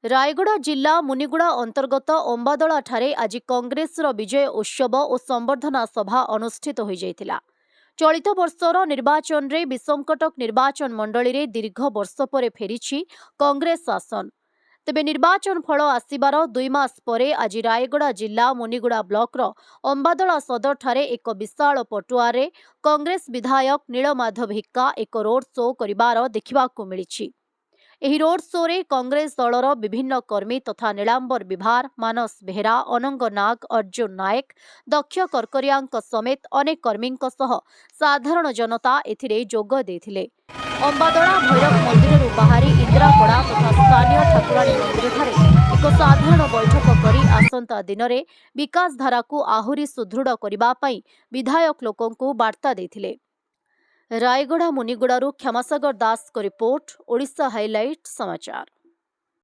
रायगड़ा जिला मुनिगुड़ा अंतर्गत अंबादला ठारे आज कांग्रेसर विजय उत्सव और संबर्धना सभा अनुष्ठित हो जाइतिला। चलित वर्षर निर्वाचन रे विषमकटक निर्वाचन मंडली रे दीर्घ वर्ष पर फेरिछि कांग्रेस शासन। तेबे निर्वाचन फल आसिबार 2 मास परे आज रायगड़ा जिला मुनिगुड़ा ब्लॉकर अंबादला सदर ठारे एक विशाल पटुआरे कांग्रेस विधायक नीलमाधव हिक्का एक रोड शो करिबार देखिबाकू मिलिछि। एही रोड शो रे कांग्रेस दलर विभिन्न कर्मी तथा नीलांबर विभार, मानस बेहेरा, अनंग नाग, अर्जुन नायक, दक्ष करकरियांक समेत अनेक कर्मींक सह साधारण जनता एथिरे जोग देथिले। अंबादला भैरव मंदिर बाहरी इंदिरापड़ा तथा स्थानीय ठाकुराणी मंदिर ठारे एक साधारण बैठक करी आसंता दिन में विकास धारा को आहुरी सुदृढ़ करबा पई विधायक लोकंकु वार्ता देथिले। रायगड़ा मुनिगुड़ारू क्षमासागर दास को रिपोर्ट, ओडिशा हाइलाइट समाचार।